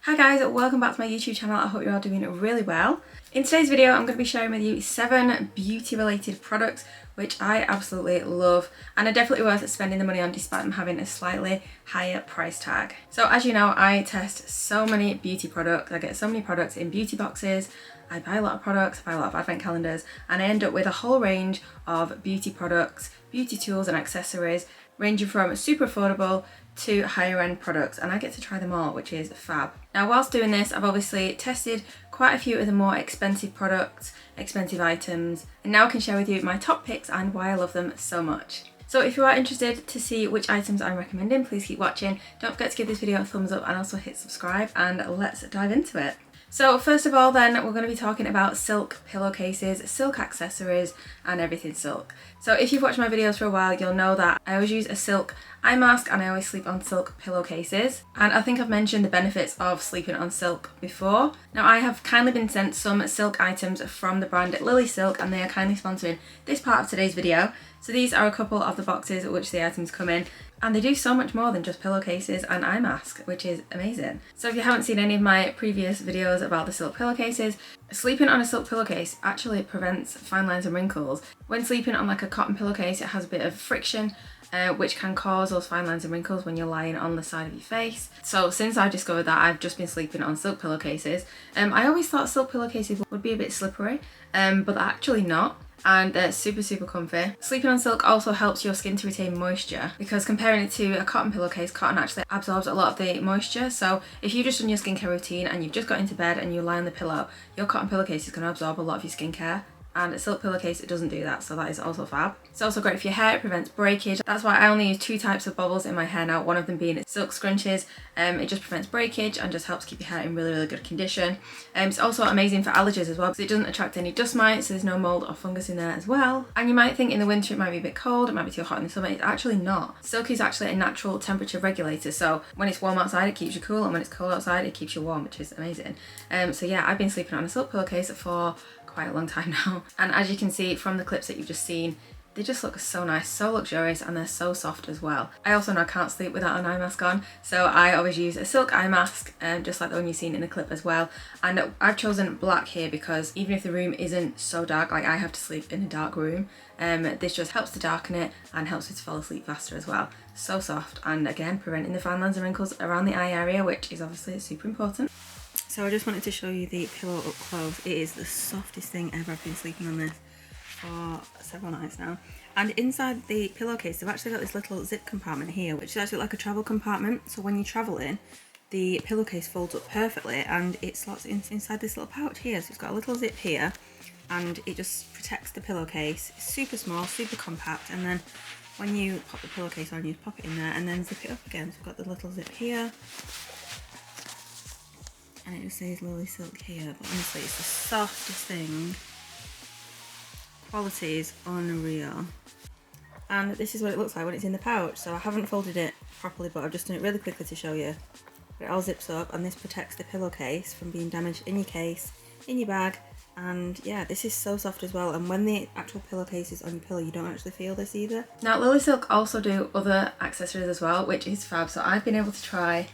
Hi guys, welcome back to my YouTube channel. I hope you're all doing really well. In today's video I'm going to be sharing with you 7 beauty related products which I absolutely love and are definitely worth spending the money on despite them having a slightly higher price tag. So as you know, I test so many beauty products. I get so many products in beauty boxes. I buy a lot of products, I buy a lot of advent calendars, and I end up with a whole range of beauty products, beauty tools and accessories ranging from super affordable to higher end products, and I get to try them all, which is fab. Now whilst doing this, I've obviously tested quite a few of the more expensive products, expensive items, and now I can share with you my top picks and why I love them so much. So if you are interested to see which items I'm recommending, please keep watching. Don't forget to give this video a thumbs up and also hit subscribe, and let's dive into it. So first of all then, we're going to be talking about silk pillowcases, silk accessories and everything silk. So if you've watched my videos for a while, you'll know that I always use a silk eye mask and I always sleep on silk pillowcases. And I think I've mentioned the benefits of sleeping on silk before. Now I have kindly been sent some silk items from the brand LilySilk and they are kindly sponsoring this part of today's video. So these are a couple of the boxes which the items come in, and they do so much more than just pillowcases and eye mask, which is amazing. So if you haven't seen any of my previous videos about the silk pillowcases, sleeping on a silk pillowcase actually prevents fine lines and wrinkles. When sleeping on like a cotton pillowcase, it has a bit of friction, which can cause those fine lines and wrinkles when you're lying on the side of your face. So since I discovered that, I've just been sleeping on silk pillowcases. I always thought silk pillowcases would be a bit slippery, but they're actually not. And they're super comfy. Sleeping on silk also helps your skin to retain moisture, because comparing it to a cotton pillowcase, cotton actually absorbs a lot of the moisture. So if you've just done your skincare routine and you've just got into bed and you lie on the pillow, your cotton pillowcase is going to absorb a lot of your skincare. And a silk pillowcase, it doesn't do that, so that is also fab. It's also great for your hair, it prevents breakage. That's why I only use 2 types of bobbles in my hair now, one of them being silk scrunchies. It just prevents breakage and just helps keep your hair in really good condition. It's also amazing for allergies as well, because it doesn't attract any dust mites, so there's no mold or fungus in there as well. And you might think in the winter it might be a bit cold, it might be too hot in the summer. It's actually not. Silk is actually a natural temperature regulator, so when it's warm outside it keeps you cool, and when it's cold outside it keeps you warm, which is amazing. So yeah, I've been sleeping on a silk pillowcase for quite a long time now, and as you can see from the clips that you've just seen, they just look so nice, so luxurious, and they're so soft as well. I also now can't sleep without an eye mask on, so I always use a silk eye mask, just like the one you've seen in the clip as well. And I've chosen black here because even if the room isn't so dark, like I have to sleep in a dark room, this just helps to darken it and helps me to fall asleep faster as well. So soft, and again preventing the fine lines and wrinkles around the eye area, which is obviously super important. So I just wanted to show you the pillow up close. It is the softest thing ever. I've been sleeping on this for several nights now. And inside the pillowcase, they've actually got this little zip compartment here, which is actually like a travel compartment. So when you're traveling, the pillowcase folds up perfectly and it slots inside this little pouch here. So it's got a little zip here and it just protects the pillowcase. It's super small, super compact. And then when you pop the pillowcase on, you pop it in there and then zip it up again. So we've got the little zip here. And it just says LilySilk here, but honestly it's the softest thing. Quality is unreal. And this is what it looks like when it's in the pouch. So I haven't folded it properly, but I've just done it really quickly to show you. But it all zips up, and this protects the pillowcase from being damaged in your case, in your bag. And yeah, this is so soft as well, and when the actual pillowcase is on your pillow you don't actually feel this either. Now LilySilk also do other accessories as well, which is fab. So I've been able to try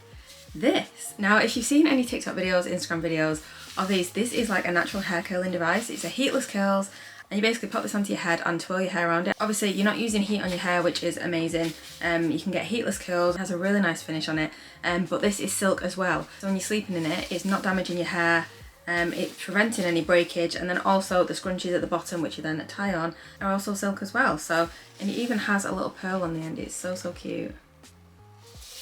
this. Now if you've seen any TikTok videos, Instagram videos of these, this is like a natural hair curling device. It's a heatless curls, and you basically pop this onto your head and twirl your hair around it. Obviously you're not using heat on your hair, which is amazing. You can get heatless curls, it has a really nice finish on it, but this is silk as well, so when you're sleeping in it, it's not damaging your hair. It's preventing any breakage, and then also the scrunchies at the bottom, which you then tie on, are also silk as well. So, and it even has a little pearl on the end. It's so cute.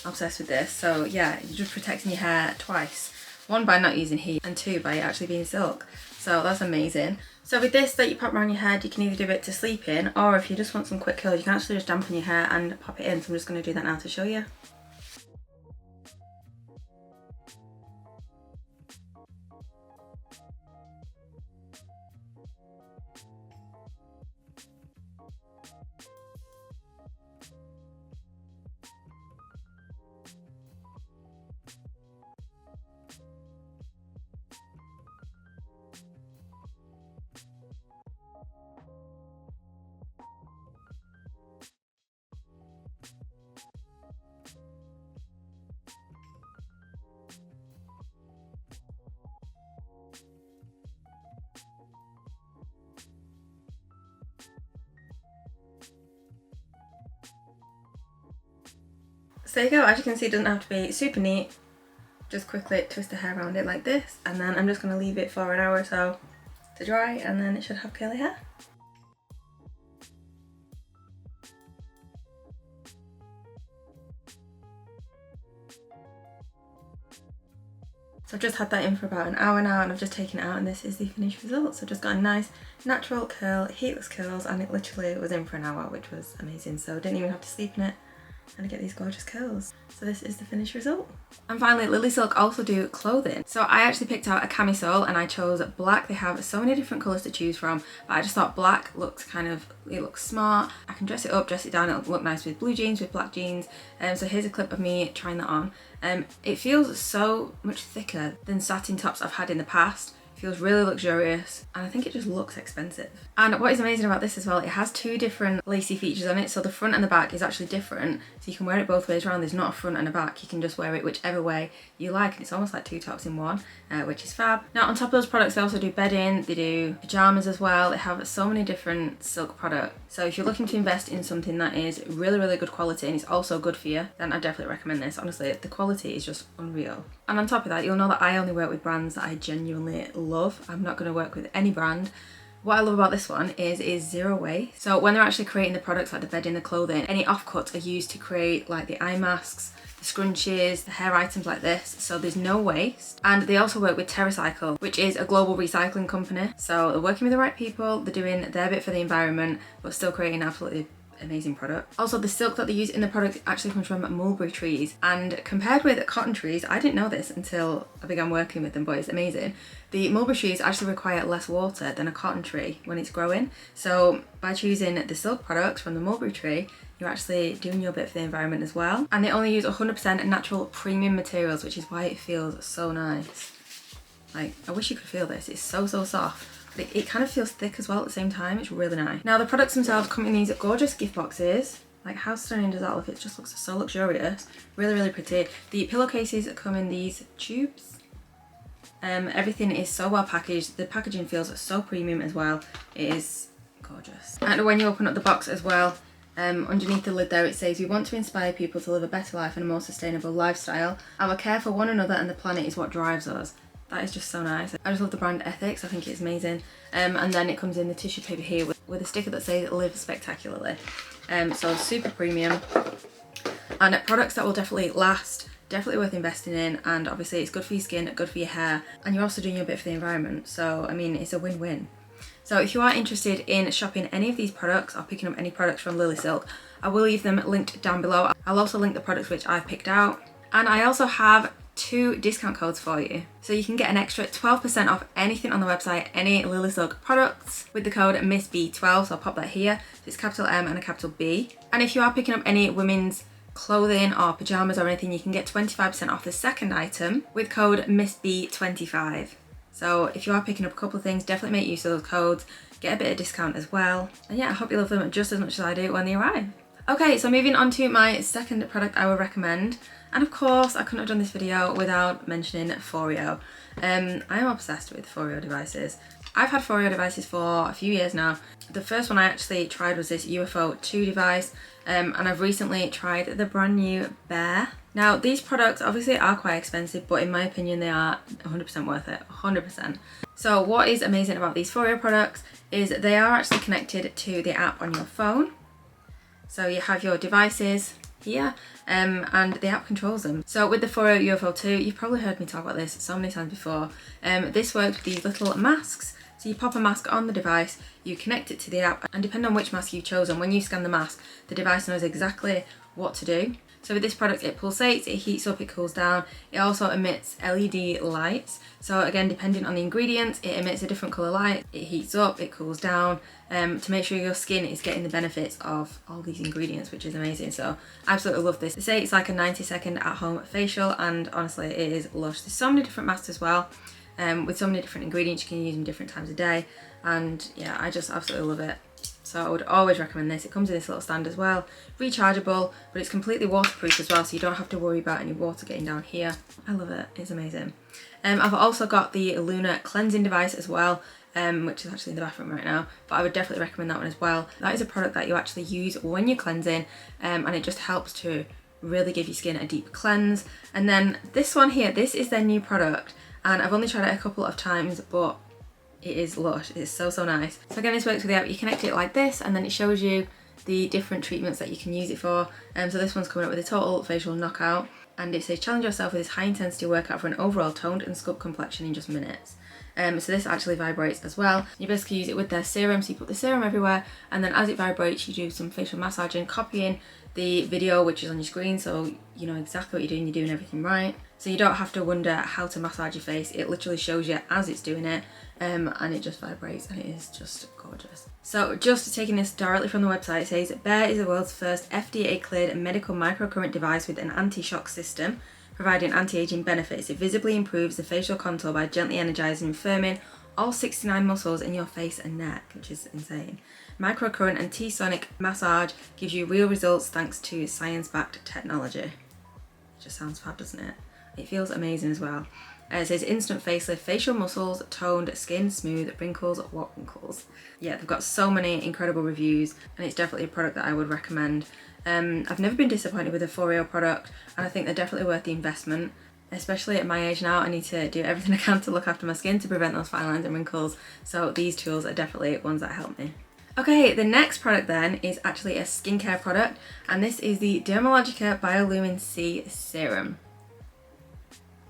Obsessed with this. So yeah, you're just protecting your hair twice. One, by not using heat, and 2, by it actually being silk. So that's amazing. So with this that you pop around your head, you can either do it to sleep in, or if you just want some quick curls, you can actually just dampen your hair and pop it in. So I'm just going to do that now to show you. So there you go, as you can see it doesn't have to be super neat. Just quickly twist the hair around it like this, and then I'm just going to leave it for an hour or so to dry, and then it should have curly hair. So I've just had that in for about an hour now, and I've just taken it out, and this is the finished result. So I've just got a nice natural curl, heatless curls, and it literally was in for an hour, which was amazing. So I didn't even have to sleep in it, and I get these gorgeous curls. So this is the finished result. And finally, LilySilk also do clothing. So I actually picked out a camisole and I chose black. They have so many different colours to choose from, but I just thought black looks it looks smart. I can dress it up, dress it down, it'll look nice with blue jeans, with black jeans. So here's a clip of me trying that on. It feels so much thicker than satin tops I've had in the past. Feels really luxurious, and I think it just looks expensive. And what is amazing about this as well, it has two different lacy features on it. So the front and the back is actually different, so you can wear it both ways around. There's not a front and a back, you can just wear it whichever way you like, and it's almost like two tops in one, which is fab. Now on top of those products, they also do bedding, they do pyjamas as well. They have so many different silk products. So if you're looking to invest in something that is really, really good quality and it's also good for you, then I definitely recommend this. Honestly, the quality is just unreal. And on top of that, you'll know that I only work with brands that I genuinely love. I'm not going to work with any brand. What I love about this one is zero waste. So when they're actually creating the products like the bedding, the clothing, any offcuts are used to create like the eye masks, the scrunchies, the hair items like this, so there's no waste. And they also work with TerraCycle, which is a global recycling company. So they're working with the right people, they're doing their bit for the environment, but still creating absolutely amazing product. Also, the silk that they use in the product actually comes from mulberry trees, and compared with cotton trees, I didn't know this until I began working with them, but it's amazing. The mulberry trees actually require less water than a cotton tree when it's growing. So by choosing the silk products from the mulberry tree, you're actually doing your bit for the environment as well. And they only use 100% natural premium materials, which is why it feels so nice. Like, I wish you could feel this. It's so, so soft. But it kind of feels thick as well at the same time. It's really nice. Now the products themselves come in these gorgeous gift boxes. Like, how stunning does that look? It just looks so luxurious. Really, really pretty. The pillowcases come in these tubes. Everything is so well packaged. The packaging feels so premium as well. It is gorgeous. And when you open up the box as well, underneath the lid there it says, "We want to inspire people to live a better life and a more sustainable lifestyle. Our care for one another and the planet is what drives us." That is just so nice. I just love the brand ethics. I think it's amazing. And then it comes in the tissue paper here with a sticker that says "Live Spectacularly." So super premium. And products that will definitely last, definitely worth investing in, and obviously it's good for your skin, good for your hair, and you're also doing your bit for the environment. So I mean, it's a win-win. So if you are interested in shopping any of these products or picking up any products from LilySilk, I will leave them linked down below. I'll also link the products which I've picked out. And I also have 2 discount codes for you. So you can get an extra 12% off anything on the website, any LilySilk products, with the code MissB12, so I'll pop that here. So it's capital M and a capital B. And if you are picking up any women's clothing or pyjamas or anything, you can get 25% off the second item with code MissB25. So if you are picking up a couple of things, definitely make use of those codes, get a bit of discount as well. And yeah, I hope you love them just as much as I do when they arrive. Okay, so moving on to my second product I would recommend. And of course, I couldn't have done this video without mentioning Foreo. I am obsessed with Foreo devices. I've had Foreo devices for a few years now. The first one I actually tried was this UFO 2 device, and I've recently tried the brand new Bear. Now, these products obviously are quite expensive, but in my opinion, they are 100% worth it, 100%. So what is amazing about these Foreo products is they are actually connected to the app on your phone. So you have your devices here, and the app controls them. So with the Foreo UFO 2, you've probably heard me talk about this so many times before. This works with these little masks. So you pop a mask on the device, you connect it to the app, and depending on which mask you've chosen, when you scan the mask, the device knows exactly what to do. So with this product, it pulsates, it heats up, it cools down. It also emits LED lights. So again, depending on the ingredients, it emits a different colour light. It heats up, it cools down, to make sure your skin is getting the benefits of all these ingredients, which is amazing. So I absolutely love this. They say it's like a 90-second at-home facial, and honestly, it is lush. There's so many different masks as well, with so many different ingredients. You can use them different times of day, and yeah, I just absolutely love it. So I would always recommend this. It comes in this little stand as well, rechargeable, but it's completely waterproof as well, so you don't have to worry about any water getting down here. I love it, it's amazing. I've also got the Luna cleansing device as well, which is actually in the bathroom right now, but I would definitely recommend that one as well. That is a product that you actually use when you're cleansing, and it just helps to really give your skin a deep cleanse. And then this one here, this is their new product, and I've only tried it a couple of times, but it is lush. It's so nice. So again, this works with the app. You connect it like this, and then it shows you the different treatments that you can use it for. So this one's coming up with a total facial knockout, and it says challenge yourself with this high intensity workout for an overall toned and sculpt complexion in just minutes. So this actually vibrates as well. You basically use it with their serum, so you put the serum everywhere, and then as it vibrates you do some facial massaging, copying the video which is on your screen, so you know exactly what you're doing, you're doing everything right. So you don't have to wonder how to massage your face, it literally shows you as it's doing it, and it just vibrates, and it is just gorgeous. So just taking this directly from the website, it says Bear is the world's first FDA cleared medical microcurrent device with an anti-shock system, providing anti-aging benefits. It visibly improves the facial contour by gently energizing and firming all 69 muscles in your face and neck, which is insane. Microcurrent and T-sonic massage gives you real results thanks to science-backed technology. It just sounds fab, doesn't it? It feels amazing as well. It says instant facelift, facial muscles, toned skin, smooth, wrinkles, what wrinkles? Yeah, they've got so many incredible reviews, and it's definitely a product that I would recommend. I've never been disappointed with a Foreo product, and I think they're definitely worth the investment. Especially at my age now, I need to do everything I can to look after my skin to prevent those fine lines and wrinkles, so these tools are definitely ones that help me. Okay, the next product then is actually a skincare product, and this is the Dermalogica Bioluminesc Serum.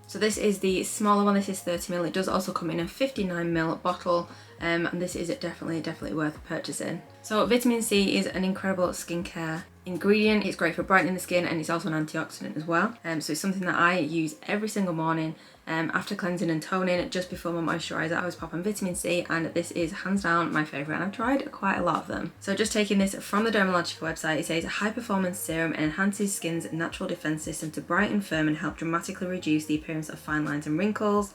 So this is the smaller one, this is 30ml. It does also come in a 59ml bottle, and this is definitely worth purchasing. So vitamin C is an incredible skincare ingredient. It's great for brightening the skin, and it's also an antioxidant as well. So it's something that I use every single morning after cleansing and toning. Just before my moisturiser, I always pop on vitamin C, and this is hands down my favourite, and I've tried quite a lot of them. So just taking this from the Dermalogica website, it says a high performance serum enhances skin's natural defence system to brighten, firm and help dramatically reduce the appearance of fine lines and wrinkles.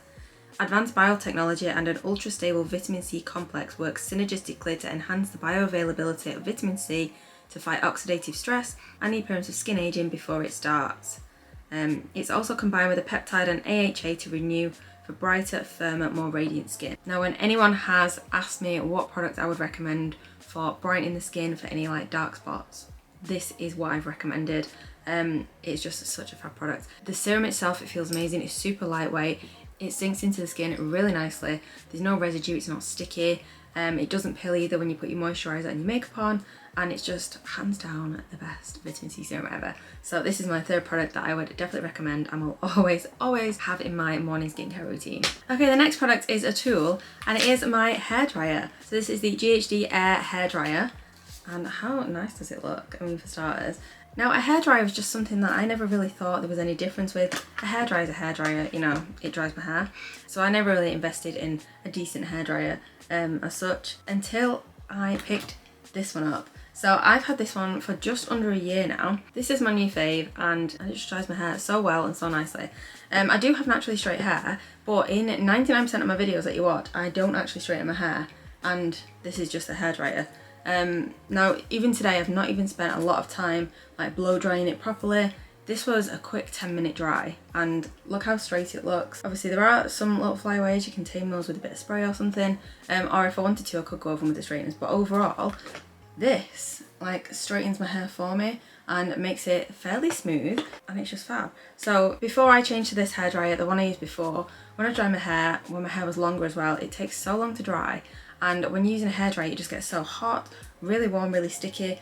Advanced biotechnology and an ultra-stable vitamin C complex works synergistically to enhance the bioavailability of vitamin C to fight oxidative stress and the appearance of skin aging before it starts. It's also combined with a peptide and AHA to renew for brighter, firmer, more radiant skin. Now, when anyone has asked me what product I would recommend for brightening the skin for any like dark spots, this is what I've recommended. It's just such a fab product. The serum itself, it feels amazing. It's super lightweight. It sinks into the skin really nicely. There's no residue, it's not sticky. It doesn't pill either when you put your moisturiser and your makeup on, and it's just hands down the best vitamin C serum ever. So this is my third product that I would definitely recommend and will always have in my morning skincare routine. Okay, the next product is a tool, and it is my hairdryer. So this is the Ghd Air Hairdryer, and how nice does it look? I mean, for starters. Now, a hairdryer was just something that I never really thought there was any difference with. A hairdryer is a hairdryer, you know, it dries my hair. So I never really invested in a decent hairdryer as such until I picked this one up. So I've had this one for just under a year now. This is my new fave, and it just dries my hair so well and so nicely. I do have naturally straight hair, but in 99% of my videos that you watch, I don't actually straighten my hair, and this is just a hairdryer. Now, even today, I've not even spent a lot of time like blow drying it properly. This was a quick 10-minute dry, and look how straight it looks. Obviously there are some little flyaways, you can tame those with a bit of spray or something, or if I wanted to I could go over them with the straighteners, but overall this like straightens my hair for me and makes it fairly smooth, and it's just fab. So before I changed to this hairdryer, the one I used before, when I dry my hair, when my hair was longer as well, it takes so long to dry, and when you're using a hairdryer it just gets so hot, really warm, really sticky,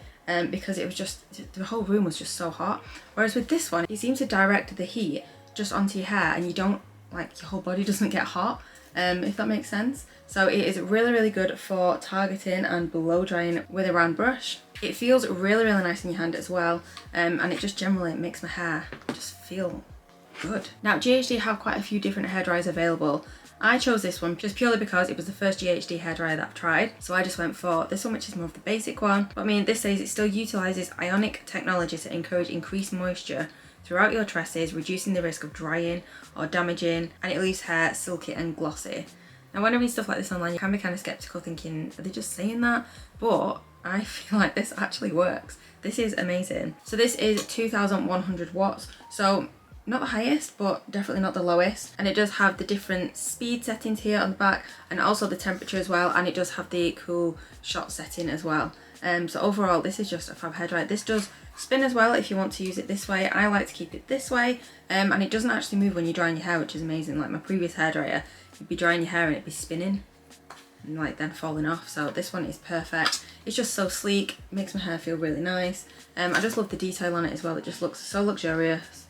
because it was just, the whole room was just so hot. Whereas with this one, it seems to direct the heat just onto your hair, and you don't, like, your whole body doesn't get hot, if that makes sense. So it is really good for targeting and blow drying with a round brush. It feels really nice in your hand as well, and it just generally makes my hair just feel good. Now, Ghd have quite a few different hairdryers available. I chose this one just purely because it was the first Ghd hairdryer that I've tried, so I just went for this one, which is more of the basic one. But I mean, this says it still utilises ionic technology to encourage increased moisture throughout your tresses, reducing the risk of drying or damaging, and it leaves hair silky and glossy. Now, when I read stuff like this online, you can be kind of skeptical, thinking, are they just saying that? But I feel like this actually works. This is amazing. So this is 2100 watts, so not the highest, but definitely not the lowest. And it does have the different speed settings here on the back, and also the temperature as well, and it does have the cool shot setting as well. So overall, this is just a fab hairdryer. This does spin as well if you want to use it this way. I like to keep it this way, and it doesn't actually move when you're drying your hair, which is amazing. Like my previous hairdryer, you'd be drying your hair and it'd be spinning and like then falling off. So this one is perfect. It's just so sleek, makes my hair feel really nice. I just love the detail on it as well. It just looks so luxurious.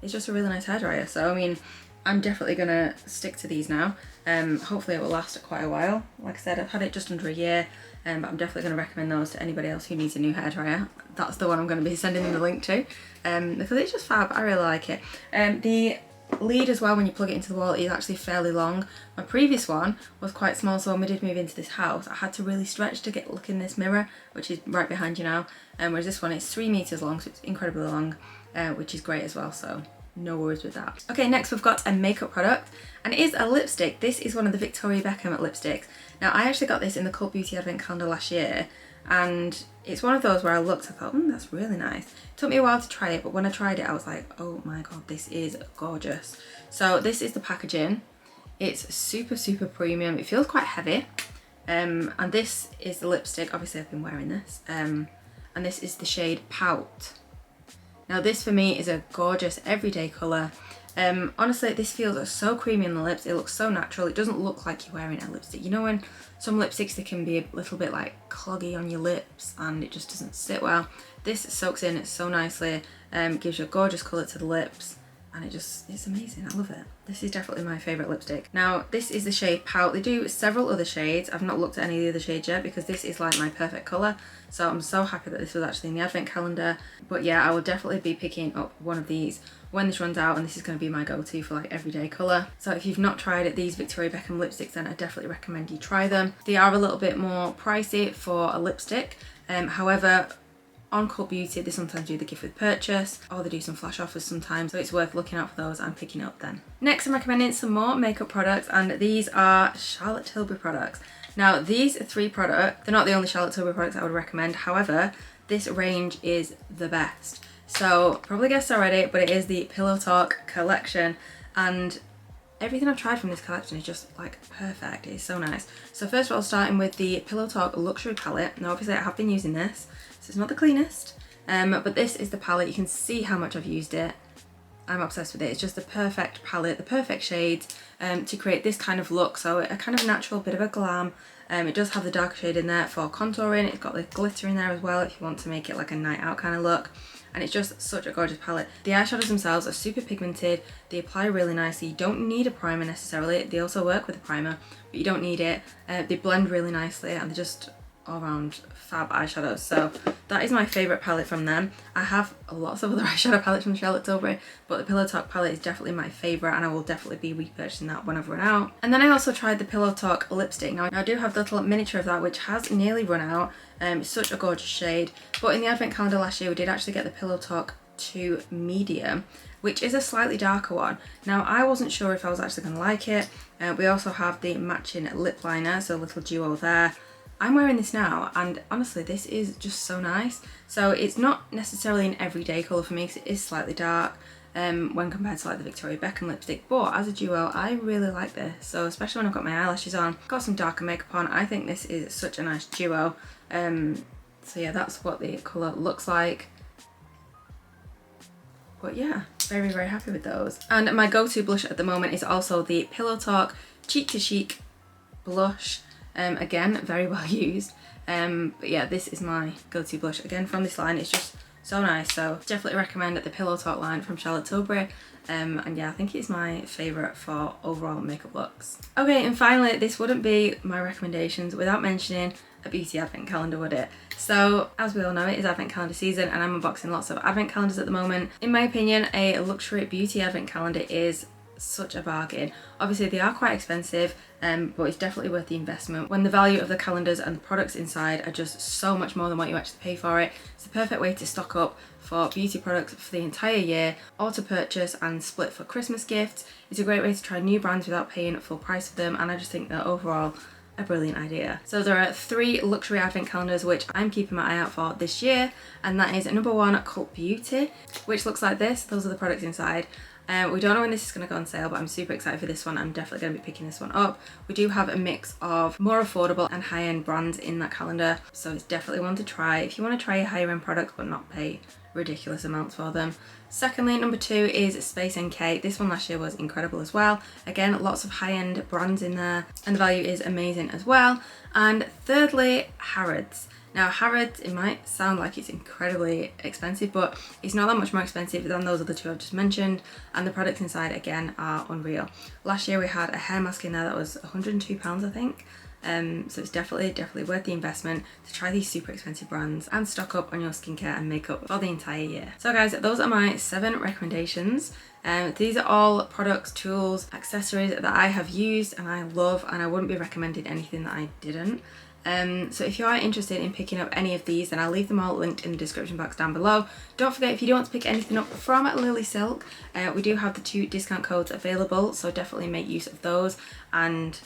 It's just a really nice hairdryer. So I mean, I'm definitely gonna stick to these now. Hopefully it will last quite a while. Like I said, I've had it just under a year, but I'm definitely going to recommend those to anybody else who needs a new hairdryer. That's the one I'm going to be sending them the link to, because it's just fab. I really like it. The lead as well, when you plug it into the wall, is actually fairly long. My previous one was quite small, so when we did move into this house, I had to really stretch to get look in this mirror, which is right behind you now. Whereas this one is 3 meters long, so it's incredibly long, which is great as well. So no worries with that. Okay, next we've got a makeup product, and it is a lipstick. This is one of the Victoria Beckham lipsticks. Now I actually got this in the Cult Beauty Advent Calendar last year, and it's one of those where I looked, I thought, that's really nice. It took me a while to try it, but when I tried it I was like, oh my god, this is gorgeous. So this is the packaging. It's super, super premium. It feels quite heavy, and this is the lipstick. Obviously I've been wearing this, and this is the shade Pout. Now this for me is a gorgeous everyday colour. Honestly, this feels so creamy on the lips. It looks so natural. It doesn't look like you're wearing a lipstick. You know when some lipsticks, they can be a little bit like cloggy on your lips and it just doesn't sit well. This soaks in so nicely, gives you a gorgeous colour to the lips, and it's amazing. I love it. This is definitely my favourite lipstick. Now this is the shade Pout. They do several other shades. I've not looked at any of the other shades yet because this is like my perfect colour. So I'm so happy that this was actually in the advent calendar. But yeah, I will definitely be picking up one of these when this runs out, and this is going to be my go-to for like everyday colour. So if you've not tried it, these Victoria Beckham lipsticks, then I definitely recommend you try them. They are a little bit more pricey for a lipstick. However, on Cult Beauty, they sometimes do the gift with purchase, or they do some flash offers sometimes, so it's worth looking out for those and picking up then. Next, I'm recommending some more makeup products, and these are Charlotte Tilbury products. Now these 3 products, they're not the only Charlotte Tilbury products I would recommend. However, this range is the best. So probably guessed already, but it is the Pillow Talk collection, and everything I've tried from this collection is just like perfect. It is so nice. So first of all, starting with the Pillow Talk Luxury Palette. Now obviously I have been using this, so it's not the cleanest, but this is the palette. You can see how much I've used it. I'm obsessed with it. It's just the perfect palette, the perfect shades to create this kind of look. So a kind of natural bit of a glam. It does have the darker shade in there for contouring. It's got the glitter in there as well if you want to make it like a night out kind of look. And it's just such a gorgeous palette. The eyeshadows themselves are super pigmented. They apply really nicely. You don't need a primer necessarily. They also work with a primer, but you don't need it. They blend really nicely, and they're just all around fab eyeshadows. So that is my favourite palette from them. I have lots of other eyeshadow palettes from Charlotte Tilbury, but the Pillow Talk palette is definitely my favourite, and I will definitely be repurchasing that when I've run out. And then I also tried the Pillow Talk lipstick. Now I do have the little miniature of that, which has nearly run out. It's such a gorgeous shade, but in the advent calendar last year we did actually get the Pillow Talk 2 medium, which is a slightly darker one. Now I wasn't sure if I was actually going to like it. We also have the matching lip liner, so a little duo there. I'm wearing this now, and honestly this is just so nice. So it's not necessarily an everyday colour for me because it is slightly dark when compared to like the Victoria Beckham lipstick, but as a duo I really like this. So especially when I've got my eyelashes on, got some darker makeup on, I think this is such a nice duo. So yeah, that's what the colour looks like. But yeah, very, very happy with those. And my go-to blush at the moment is also the Pillow Talk Cheek to Chic blush. Again, very well used. But yeah, this is my go-to blush again from this line. It's just so nice. So definitely recommend the Pillow Talk line from Charlotte Tilbury. And yeah, I think it's my favourite for overall makeup looks. Okay, and finally, this wouldn't be my recommendations without mentioning a beauty advent calendar, would it? So as we all know, it is advent calendar season, and I'm unboxing lots of advent calendars at the moment. In my opinion, a luxury beauty advent calendar is such a bargain. Obviously they are quite expensive, but it's definitely worth the investment when the value of the calendars and the products inside are just so much more than what you actually pay for it. It's the perfect way to stock up for beauty products for the entire year, or to purchase and split for Christmas gifts. It's a great way to try new brands without paying full price for them, and I just think that overall a brilliant idea. So there are 3 luxury advent calendars which I'm keeping my eye out for this year, and that is number 1, Cult Beauty, which looks like this. Those are the products inside. We don't know when this is going to go on sale, but I'm super excited for this one. I'm definitely going to be picking this one up. We do have a mix of more affordable and high-end brands in that calendar, so it's definitely one to try if you want to try higher end products but not pay ridiculous amounts for them. Secondly, number 2 is Space NK. This one last year was incredible as well. Again, lots of high-end brands in there and the value is amazing as well. And thirdly, Harrods. Now Harrods, it might sound like it's incredibly expensive, but it's not that much more expensive than those other two I've just mentioned, and the products inside again are unreal. Last year we had a hair mask in there that was £102 I think. So it's definitely worth the investment to try these super expensive brands and stock up on your skincare and makeup for the entire year. So guys, those are my 7 recommendations. These are all products, tools, accessories that I have used and I love, and I wouldn't be recommending anything that I didn't. So if you are interested in picking up any of these, then I'll leave them all linked in the description box down below. Don't forget, if you do want to pick anything up from LilySilk, we do have the 2 discount codes available, so definitely make use of those and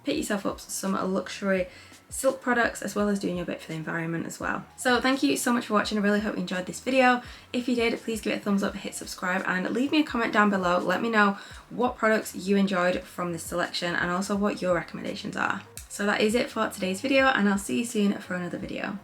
pick yourself up some luxury silk products, as well as doing your bit for the environment as well. So thank you so much for watching. I really hope you enjoyed this video. If you did, please give it a thumbs up, hit subscribe, and leave me a comment down below. Let me know what products you enjoyed from this selection and also what your recommendations are. So that is it for today's video, and I'll see you soon for another video.